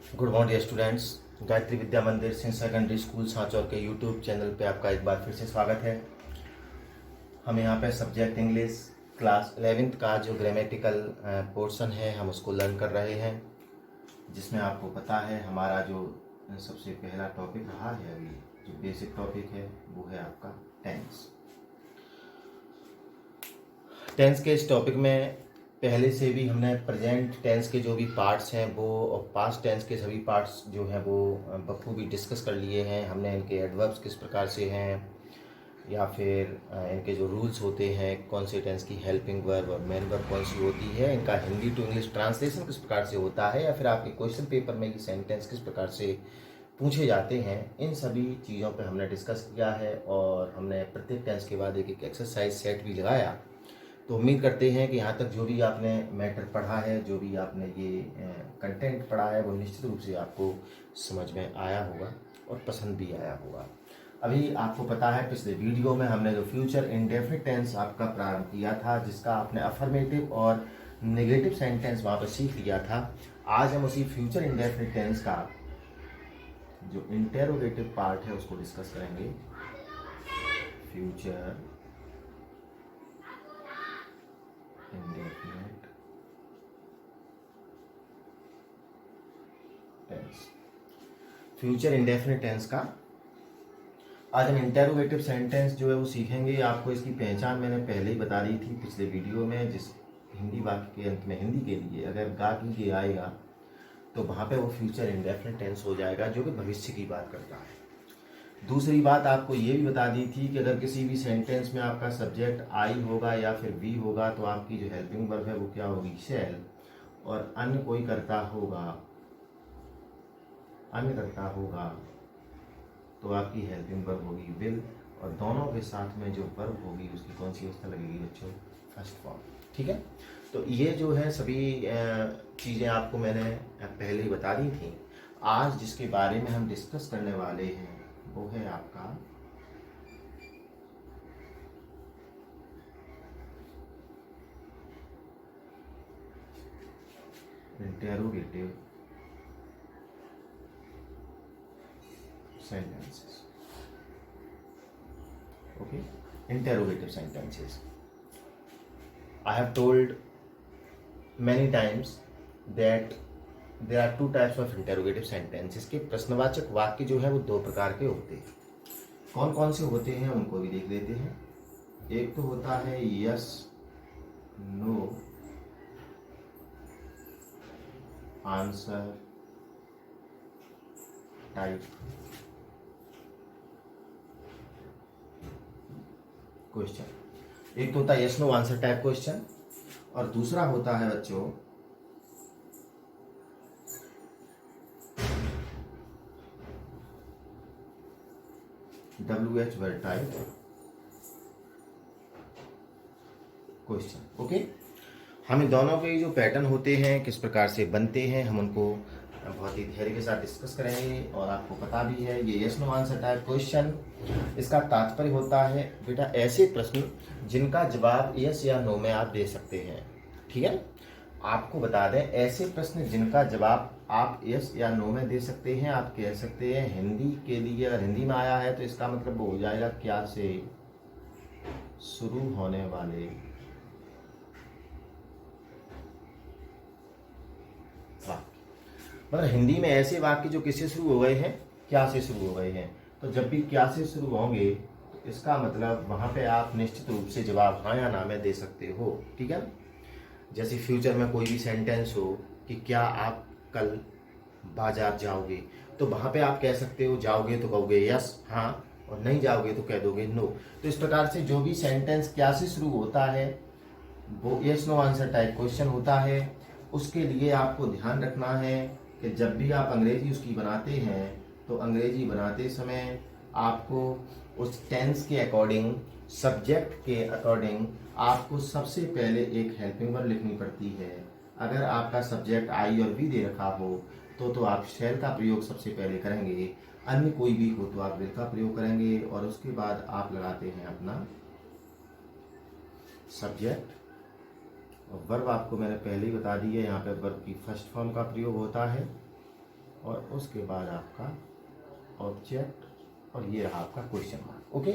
Good morning students. Gayatri Vidya Mandir Singh secondary school Sanchore के YouTube channel पे आपका एक बार फिर से स्वागत है। हम यहाँ पे सब्जेक्ट इंग्लिश क्लास 11th का जो ग्रामेटिकल पोर्शन है हम उसको लर्न कर रहे हैं, जिसमें आपको पता है हमारा जो सबसे पहला टॉपिक रहा है अभी जो बेसिक टॉपिक है वो है आपका टेंस। टेंस के इस टॉपिक में पहले से भी हमने प्रेजेंट टेंस के जो भी पार्ट्स हैं वो और पास्ट टेंस के सभी पार्ट्स जो हैं वो बखूबी डिस्कस कर लिए हैं। हमने इनके एडवर्ब्स किस प्रकार से हैं या फिर इनके जो रूल्स होते हैं, कौन से टेंस की हेल्पिंग वर्ब और मेन वर्ब कौन सी होती है, इनका हिंदी टू इंग्लिश ट्रांसलेशन किस प्रकार से होता है, या फिर आपके क्वेश्चन पेपर में ये सेंटेंस किस प्रकार से पूछे जाते हैं, इन सभी चीज़ों पर हमने डिस्कस किया है। और हमने प्रत्येक टेंस के बाद एक एक एक्सरसाइज सेट भी लगाया। तो उम्मीद करते हैं कि यहाँ तक जो भी आपने मैटर पढ़ा है, जो भी आपने ये कंटेंट पढ़ा है, वो निश्चित रूप से आपको समझ में आया होगा और पसंद भी आया होगा। अभी आपको पता है पिछले वीडियो में हमने जो फ्यूचर इंडेफिनिट टेंस आपका प्रारंभ किया था, जिसका आपने अफर्मेटिव और नेगेटिव सेंटेंस वहाँ पर सीख लिया था। आज हम उसी फ्यूचर इंडेफिनिट टेंस का जो इंटेरोगेटिव पार्ट है उसको डिस्कस करेंगे। Future indefinite tense, future indefinite tense का आज हम इंटेरोगेटिव सेंटेंस जो है वो सीखेंगे। आपको इसकी पहचान मैंने पहले ही बता दी थी पिछले वीडियो में। जिस हिंदी वाक्य के अंत में हिंदी के लिए अगर गा की के आएगा तो वहाँ पे वो फ्यूचर इंडेफिनिट टेंस हो जाएगा, जो कि भविष्य की बात करता है। दूसरी बात आपको ये भी बता दी थी कि अगर किसी भी सेंटेंस में आपका सब्जेक्ट आई होगा या फिर वी होगा तो आपकी जो हेल्पिंग वर्ब है वो क्या होगी, शैल, और अन्य कोई करता होगा, अन्य करता होगा तो आपकी हेल्पिंग वर्ब होगी विल, और दोनों के साथ में जो वर्ब होगी उसकी कौन सी अवस्था लगेगी बच्चों, फर्स्ट फॉर्म। ठीक है, तो ये जो है सभी चीज़ें आपको मैंने पहले ही बता दी थी। आज जिसके बारे में हम डिस्कस करने वाले हैं वो है आपका interrogative sentences. Okay, interrogative sentences. I have told many times that there are two types of interrogative sentences. के प्रश्नवाचक वाक्य जो है वो दो प्रकार के होते हैं। कौन कौन से होते हैं उनको भी देख लेते हैं। एक तो होता है yes no answer type question. एक तो होता है yes no answer type question, और दूसरा होता है बच्चों WH word type question. Okay, हम इन दोनों के जो पैटर्न होते हैं किस प्रकार से बनते हैं हम उनको बहुत ही धैर्य के साथ डिस्कस करेंगे। और आपको पता भी है ये yes no answer type question, इसका तात्पर्य होता है बेटा ऐसे प्रश्न जिनका जवाब यस या नो में आप दे सकते हैं। ठीक है, आपको बता दें ऐसे प्रश्न जिनका जवाब आप यस या नो में दे सकते हैं। आप कह सकते हैं हिंदी के लिए, अगर हिंदी में आया है तो इसका मतलब वो हो जाएगा क्या से शुरू होने वाले मतलब हिंदी में ऐसे वाक्य जो किससे शुरू हो गए हैं, क्या से शुरू हो गए हैं। तो जब भी क्या से शुरू होंगे तो इसका मतलब वहां पे आप निश्चित रूप से जवाब हाँ या ना में दे सकते हो। ठीक है, जैसे फ्यूचर में कोई भी सेंटेंस हो कि क्या आप कल बाजार जाओगे, तो वहां पे आप कह सकते हो जाओगे तो कहोगे यस हाँ, और नहीं जाओगे तो कह दोगे नो। तो इस प्रकार से जो भी सेंटेंस क्या से शुरू होता है वो yes no answer type question होता है। उसके लिए आपको ध्यान रखना है कि जब भी आप अंग्रेजी उसकी बनाते हैं तो अंग्रेजी बनाते समय आपको उस टेंस के अकॉर्डिंग, सब्जेक्ट के अकॉर्डिंग आपको सबसे पहले एक हेल्पिंग वर्ब लिखनी पड़ती है। अगर आपका सब्जेक्ट आई और वी दे रखा हो तो आप शैल का प्रयोग सबसे पहले करेंगे, अन्य कोई भी हो तो आप विल का प्रयोग करेंगे, और उसके बाद आप लगाते हैं अपना सब्जेक्ट। और वर्ब आपको मैंने पहले ही बता दी है, यहाँ पे वर्ब की फर्स्ट फॉर्म का प्रयोग होता है और उसके बाद आपका ऑब्जेक्ट और ये रहा आपका क्वेश्चन मार्क। ओके,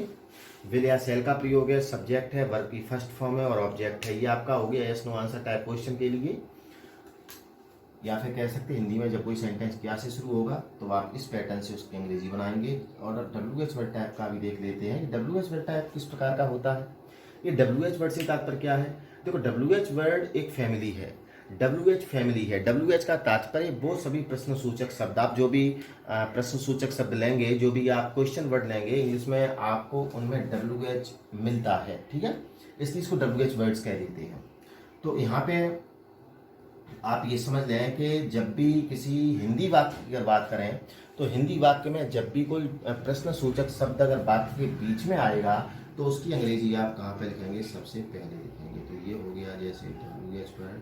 विल या सेल का प्रयोग है, सब्जेक्ट है, वर्ब की फर्स्ट फॉर्म है और ऑब्जेक्ट है। ये आपका हो गया yes no answer type question के लिए। या फिर कह सकते हैं हिंदी में जब कोई सेंटेंस क्या से शुरू होगा तो आप इस पैटर्न से उसकी अंग्रेजी बनाएंगे। और WH वर्ड टाइप का भी देख लेते हैं। WH वर्ड टाइप किस प्रकार का होता है। ये WH वर्ड से तात्पर्य क्या है। देखो WH वर्ड एक फैमिली है, WH फैमिली है। WH का तात्पर्य वो सभी प्रश्न सूचक शब्द, आप जो भी प्रश्न सूचक शब्द लेंगे, जो भी आप क्वेश्चन वर्ड लेंगे इंग्लिश में, आपको उनमें WH मिलता है। ठीक है, इसलिए इसको WH वर्ड्स कह देते हैं। तो यहाँ पे आप ये समझ लें कि जब भी किसी हिंदी वाक्य की अगर बात करें तो हिंदी वाक्य में जब भी कोई प्रश्न सूचक शब्द अगर वाक्य के बीच में आएगा तो उसकी अंग्रेजी आप कहाँ पे लिखेंगे, सबसे पहले लिखेंगे। तो ये हो गया जैसे WH वर्ड।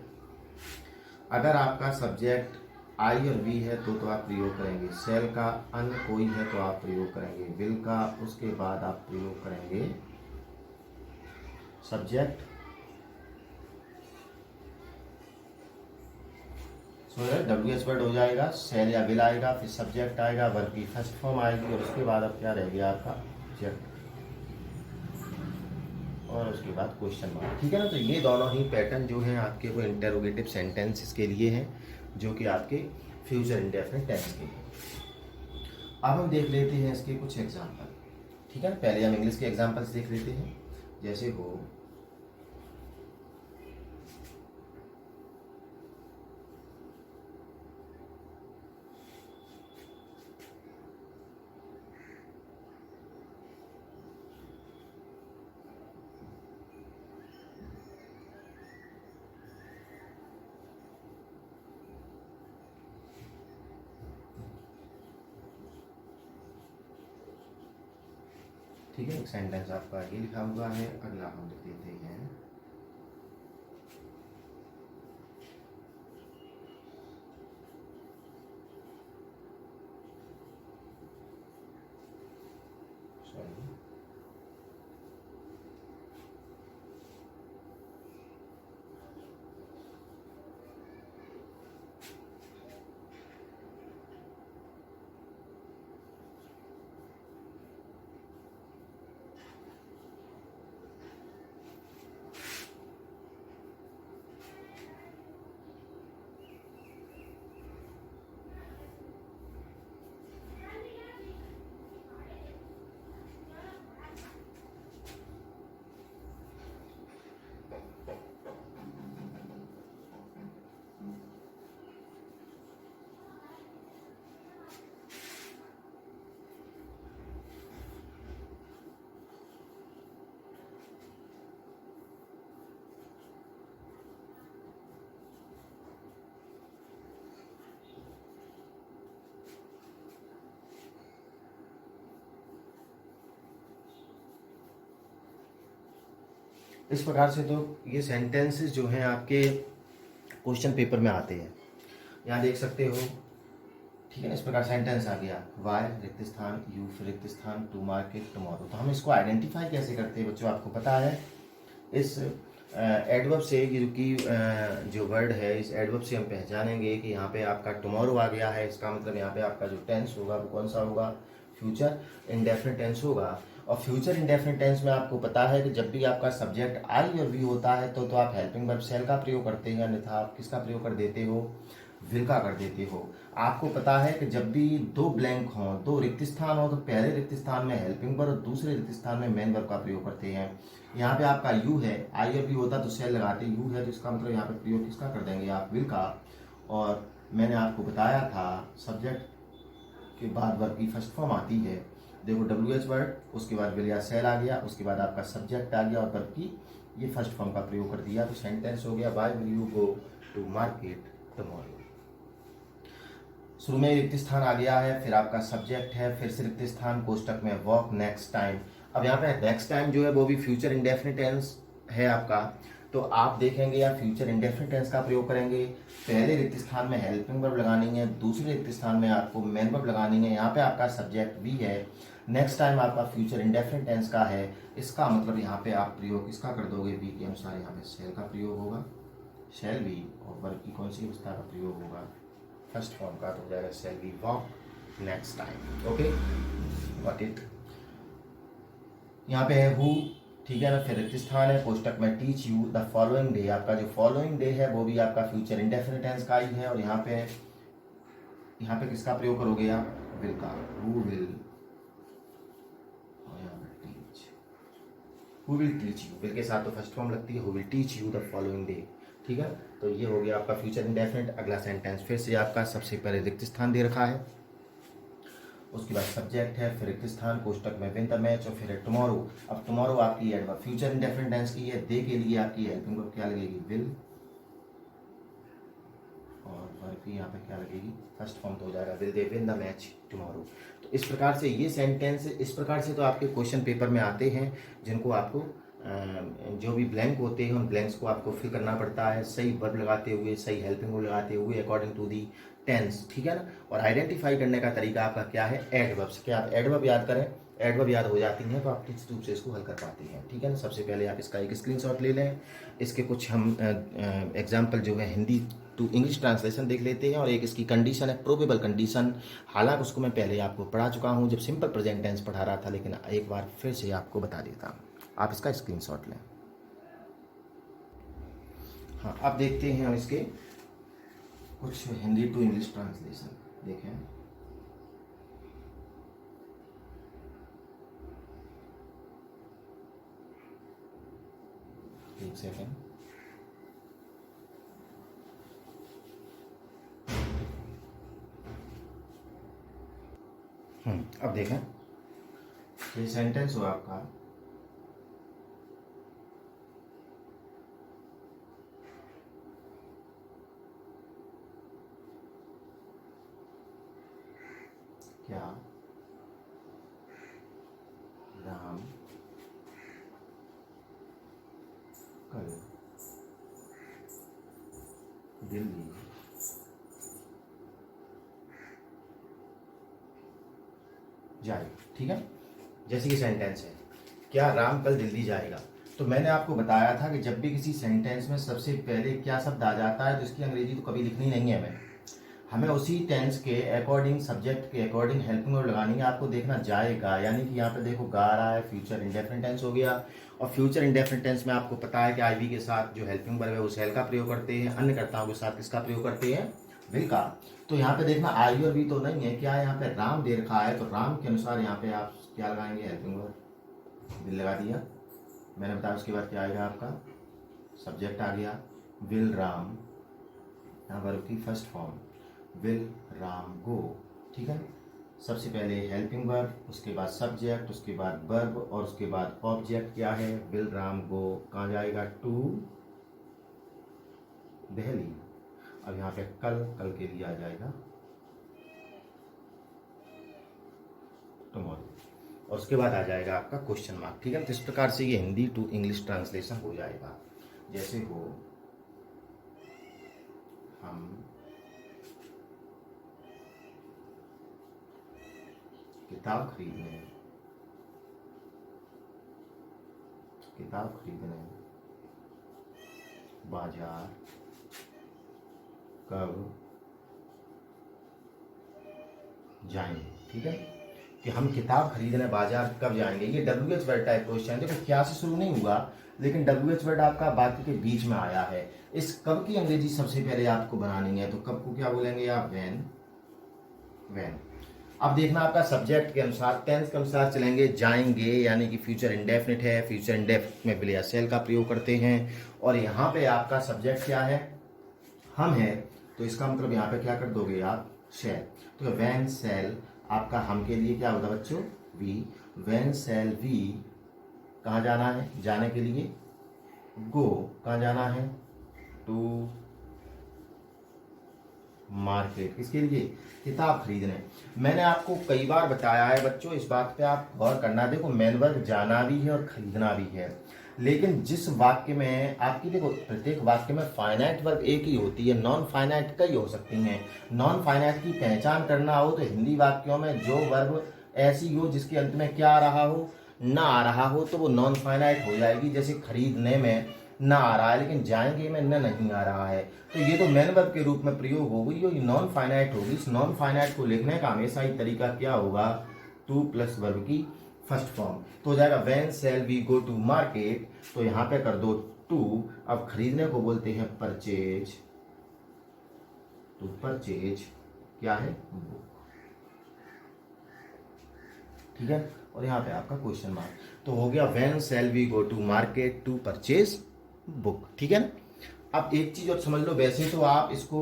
अगर आपका सब्जेक्ट आई और वी है तो आप प्रयोग करेंगे सेल का, अन्य कोई है तो आप प्रयोग करेंगे विल का, उसके बाद आप प्रयोग करेंगे सब्जेक्ट। WH वर्ड हो जाएगा, सेल या विल आएगा, फिर सब्जेक्ट आएगा, वर्ब की फर्स्ट फॉर्म आएगी और उसके बाद अब क्या रह गया आपका ऑब्जेक्ट और उसके बाद क्वेश्चन मार्क। ठीक है ना। तो ये दोनों ही पैटर्न जो हैं आपके वो इंटेरोगेटिव सेंटेंसेस के लिए हैं, जो कि आपके फ्यूचर इंडेफिनिट टेंस के लिए। अब हम देख लेते हैं इसके कुछ एग्जाम्पल। ठीक है ना, पहले हम इंग्लिश के एग्जाम्पल्स देख लेते हैं। जैसे हो ठीक है, एक सेंटेंस आपका ये लिखा हुआ है। अगला हम लिख देते हैं इस प्रकार से। तो ये सेंटेंसेस जो हैं आपके क्वेश्चन पेपर में आते हैं, यहाँ देख सकते हो। ठीक है ना, इस प्रकार सेंटेंस आ गया, वाई रिक्त स्थान, यू फिर रिक्त स्थान, टू मार्केट टुमारो। तो हम इसको आइडेंटिफाई कैसे करते हैं बच्चों, आपको पता है। इस एडवर्ब से जो वर्ड है, इस एडवर्ब से हम पहचानेंगे कि यहाँ पे आपका टुमारो आ गया है। इसका मतलब यहाँ पे आपका जो टेंस होगा वो कौन सा होगा, फ्यूचर इंडेफिनिट टेंस होगा। और फ्यूचर इंडेफिनिट टेंस में आपको पता है कि जब भी आपका सब्जेक्ट आई और वी होता है तो आप हेल्पिंग वर्ब सेल का प्रयोग करते हैं, अन्यथा आप किसका प्रयोग कर देते हो, विल का कर देते हो। आपको पता है कि जब भी दो ब्लैंक हों, दो रिक्त स्थान हो, तो पहले रिक्त स्थान में हेल्पिंग वर्ब और दूसरे रिक्त स्थान में मेन वर्ब का प्रयोग करते हैं। यहाँ पे आपका यू है, आई और वी होता तो सेल लगाते, यू है तो इसका मतलब यहाँ पे प्रयोग किसका कर देंगे आप, विल का। और मैंने आपको बताया था सब्जेक्ट के बाद वर्ब की फर्स्ट फॉर्म आती है। देखो WH वर्ड, उसके बाद विल या सेल आ गया, उसके बाद आपका सब्जेक्ट आ गया और वर्ब की ये फर्स्ट फॉर्म का प्रयोग कर दिया। तो सेंटेंस हो गया, why will you go to market tomorrow. शुरू में रिक्त स्थान आ गया है, फिर आपका सब्जेक्ट है, फिर से रिक्त स्थान, कोष्टक में वर्क नेक्स्ट टाइम। अब यहाँ पे नेक्स्ट टाइम जो है वो भी फ्यूचर इंडेफिनिट टेंस है आपका। तो आप देखेंगे या फ्यूचर इंडेफिनिट टेंस का प्रयोग करेंगे। पहले रिक्त स्थान में हेल्पिंग वर्ब लगानी है, दूसरे रिक्त स्थान में आपको मेन वर्ब लगानी है। यहाँ पे आपका सब्जेक्ट भी है, नेक्स्ट टाइम आपका फ्यूचर इंडेफिनिट टेंस का है। इसका मतलब यहाँ पे आप प्रयोग किसका कर दोगे, बी के अनुसार यहाँ पे सेल का प्रयोग होगा, शैल बी। और वर्ब की कौन सी अवस्था का प्रयोग होगा, फर्स्ट फॉर्म का तो हो जाएगा shall we walk next time. Okay, got it. यहाँ पे है हु, ठीक है ना, फिर रिक्त स्थान है, कोष्टक में teach you the following day, आपका जो फॉलोइंग डे है वो भी आपका फ्यूचर इंडेफिनिट टेंस का ही है, और यहाँ पे किसका प्रयोग करोगे आप, विल का, हु विल, और यहाँ पे teach, who will teach you, will के साथ तो फर्स्ट फॉर्म लगती है, who will teach you the following day, ठीक है। तो ये हो गया आपका फ्यूचर इंडेफिनिट। अगला सेंटेंस फिर से आपका सबसे पहले रिक्त स्थान दे रखा है, उसके बाद सब्जेक्ट है, फिर रिक्त स्थान, कोष्टक में विन द मैच, और फिर है टुमारो। अब टुमारो आपकी एडवर्ब फ्यूचर इंडेफिनिट टेंस की है, दे के लिए आपकी हेल्पिंग वर्ब क्या लगेगी, विल, और वर्ब की यहाँ पे क्या लगेगी, फर्स्ट फॉर्म तो हो जाएगा will they win the match tomorrow. तो इस प्रकार से ये सेंटेंस, इस प्रकार से तो आपके क्वेश्चन पेपर में आते हैं, जिनको आपको जो भी ब्लैंक होते हैं उन ब्लैंक्स को आपको फिल करना पड़ता है, सही वर्ब लगाते हुए, सही हेल्पिंग वर्ब लगाते हुए अकॉर्डिंग टू दी टेंस, ठीक है ना। और आइडेंटिफाई करने का तरीका आपका क्या है, एडवर्ब्स। क्या आप एडवर्ब याद करें, एडवर्ब याद हो जाती हैं तो आप निश्चित रूप से इसको हल कर पाते हैं, ठीक है ना। सबसे पहले आप इसका एक स्क्रीनशॉट ले लें, इसके कुछ हम एग्जाम्पल जो है हिंदी टू इंग्लिश ट्रांसलेशन देख लेते हैं, और एक इसकी कंडीशन है प्रोबेबल कंडीशन, हालांकि उसको मैं पहले आपको पढ़ा चुका हूँ जब सिंपल प्रेजेंट टेंस पढ़ा रहा था, लेकिन एक बार फिर से आपको बता देता हूँ, आप इसका स्क्रीनशॉट लें। हाँ, अब देखते हैं हम इसके कुछ हिंदी टू इंग्लिश ट्रांसलेशन, देखें। एक सेकेंड, अब देखें, ये सेंटेंस हो आपका, क्या राम कल दिल्ली जाए, ठीक है। जैसे कि सेंटेंस है, क्या राम कल दिल्ली जाएगा, तो मैंने आपको बताया था कि जब भी किसी सेंटेंस में सबसे पहले क्या शब्द आ जाता है तो इसकी अंग्रेजी तो कभी लिखनी नहीं है, हमें उसी टेंस के अकॉर्डिंग, सब्जेक्ट के अकॉर्डिंग हेल्पिंग वर्ब लगानी है। आपको देखना जाएगा, यानी कि यहाँ पे देखो गा रहा है, फ्यूचर इंडेफिनिट टेंस हो गया, और फ्यूचर इंडेफिनिट टेंस में आपको पता है कि आईवी के साथ जो हेल्पिंग वर्ब है वो सेल का प्रयोग करते हैं, अन्य कर्ताओं के साथ किसका प्रयोग करते हैं, विल का। तो यहाँ पे देखना आई और वी तो नहीं है, क्या यहाँ पे राम दे रखा है, तो राम के अनुसार यहाँ पे आप क्या लगाएंगे, हेल्पिंग वर्ब, विल लगा दिया, मैंने बताया। उसके बाद क्या आएगा आपका, सब्जेक्ट आ गया, विल राम, यहाँ वर्ब की फर्स्ट फॉर्म, विल राम गो, ठीक है। सबसे पहले हेल्पिंग वर्ब, उसके बाद सब्जेक्ट, उसके बाद वर्ब, और उसके बाद ऑब्जेक्ट क्या है, विल राम गो, कहाँ जाएगा, टू दिल्ली। अब यहाँ पे कल, कल के लिए आ जाएगा टुमारो, और उसके बाद आ जाएगा आपका क्वेश्चन मार्क, ठीक है। तो इस प्रकार से ये हिंदी टू इंग्लिश ट्रांसलेशन हो जाएगा। जैसे हो, हम किताब खरीदने बाजार कब जाएंगे, ठीक है, कि हम किताब खरीदने बाजार कब जाएंगे। ये WH वर्ड टाइप क्वेश्चन है, देखो क्या से शुरू नहीं हुआ, लेकिन WH वर्ड आपका वाक्य के बीच में आया है। इस कब की अंग्रेजी सबसे पहले आपको बनानी है, तो कब को क्या बोलेंगे आप, व्हेन। अब देखना आपका सब्जेक्ट के अनुसार, टेंस के अनुसार चलेंगे, जाएंगे यानी कि फ्यूचर इंडेफिनिट है, फ्यूचर इंडेफिनिट में विल या सेल का प्रयोग करते हैं, और यहाँ पे आपका सब्जेक्ट क्या है, हम है, तो इसका मतलब यहाँ पे क्या कर दोगे आप, शैल। तो व्हेन सेल आपका हम के लिए क्या होगा बच्चों, वी, व्हेन सेल वी, कहाँ जाना है, जाने के लिए, गो, कहाँ जाना है, टू मार्केट, किसके लिए, किताब खरीदने। मैंने आपको कई बार बताया है बच्चों, इस बात पे आप गौर करना, देखो मेन वर्ब जाना भी है और खरीदना भी है, लेकिन जिस वाक्य में आपकी, देखो प्रत्येक वाक्य में फाइनाइट वर्ब एक ही होती है, नॉन फाइनाइट कई हो सकती हैं। नॉन फाइनाइट की पहचान करना हो तो हिंदी वाक्यों में जो वर्ब ऐसी हो जिसके अंत में क्या आ रहा हो, ना आ रहा हो, तो वो नॉन फाइनाइट हो जाएगी। जैसे खरीदने में ना आ रहा है, लेकिन जाएंगे में न नहीं आ रहा है, तो ये तो मेन वर्ब के रूप में प्रयोग होगी, ये नॉन फाइनाइट होगी। इस नॉन फाइनाइट को लिखने का हमेशा ही तरीका क्या होगा, टू प्लस वर्ब की फर्स्ट फॉर्म। तो हो जाएगा when shall we go to market, तो यहाँ पे कर दो टू। अब खरीदने को बोलते हैं परचेज, तो परचेज क्या है, बुक, ठीक है। और यहाँ पे आपका क्वेश्चन मार्क, तो हो गया when shall we go to market to purchase book, ठीक है ना। अब एक चीज और समझ लो, वैसे तो आप इसको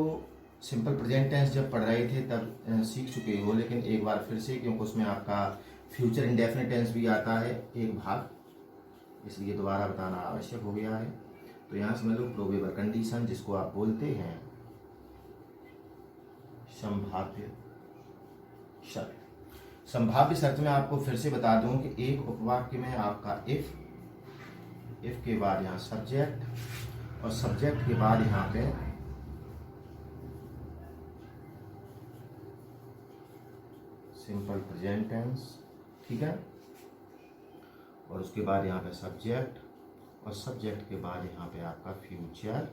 सिंपल प्रेजेंट टेंस जब पढ़ रहे थे तब सीख चुके हो, लेकिन एक बार फिर से, क्योंकि उसमें आपका फ्यूचर इंडेफिनिट टेंस भी आता है एक भाग, इसलिए दोबारा बताना आवश्यक हो गया है। तो यहाँ समझ लो प्रोबेबल कंडीशन, जिसको आप बोलते हैं संभाव्य शर्त। संभाव्य शर्त में आपको फिर से बता दूं कि एक उपवाक्य में आपका इफ के बाद यहाँ सब्जेक्ट, और सब्जेक्ट के बाद यहाँ पे सिंपल प्रेजेंट टेंस, ठीक है, और उसके बाद यहाँ पे सब्जेक्ट, और सब्जेक्ट के बाद यहाँ पे आपका फ्यूचर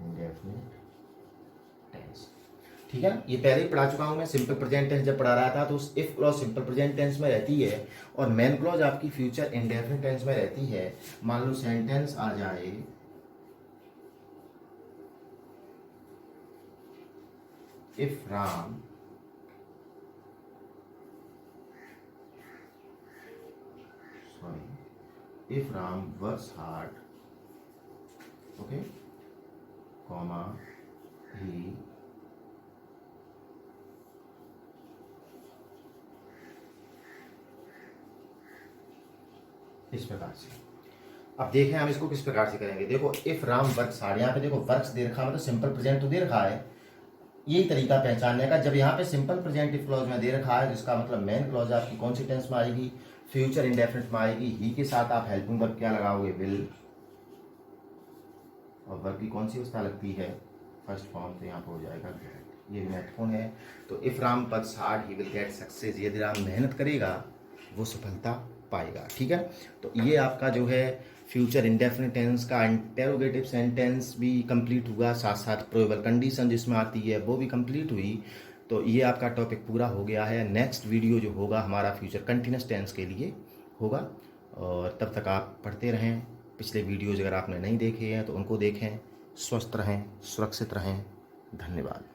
इंडेफिनिट टेंस, ठीक है। ये पहले ही पढ़ा चुका हूं मैं, सिंपल प्रेजेंट टेंस जब पढ़ा रहा था तो उस if clause simple present tense में रहती है, और मेन क्लॉज आपकी फ्यूचर इंडेफिनिट टेंस में रहती है। मान लो सेंटेंस आ जाए if Ram works hard, okay, comma ही इस प्रकार से। अब देखें हम इसको किस प्रकार से करेंगे। देखो इफ राम वर्क्स हार्ड, यहाँ पे देखो वर्क्स दे रखा, मतलब सिंपल प्रेजेंट तो दे रखा है, यही तरीका पहचानने का। जब यहाँ पे सिंपल प्रेजेंट इफ क्लॉज में दे रखा है, जिसका मतलब मेन क्लॉज आपकी कौन सी टेंस में आएगी, फ्यूचर इंडेफिनिट में आएगी। ही के साथ आप हेल्पिंग वर्ब क्या लगाओगे, विल, और वर्ब की कौन सी अवस्था लगती है, फर्स्ट फॉर्म, तो यहाँ पर हो जाएगा गेट। ये महत्वपूर्ण है। तो if Ram works hard he will get success, यदि राम मेहनत करेगा वो सफलता पाएगा, ठीक है। तो ये आपका जो है फ्यूचर इंडेफिनिट टेंस का इंटेरोगेटिव सेंटेंस भी कंप्लीट हुआ, साथ साथ प्रोबेबल कंडीशन जिसमें आती है वो भी कंप्लीट हुई। तो ये आपका टॉपिक पूरा हो गया है। नेक्स्ट वीडियो जो होगा हमारा फ्यूचर कंटिन्यूस टेंस के लिए होगा, और तब तक आप पढ़ते रहें। पिछले वीडियोज़ अगर आपने नहीं देखे हैं तो उनको देखें। स्वस्थ रहें, सुरक्षित रहें। धन्यवाद।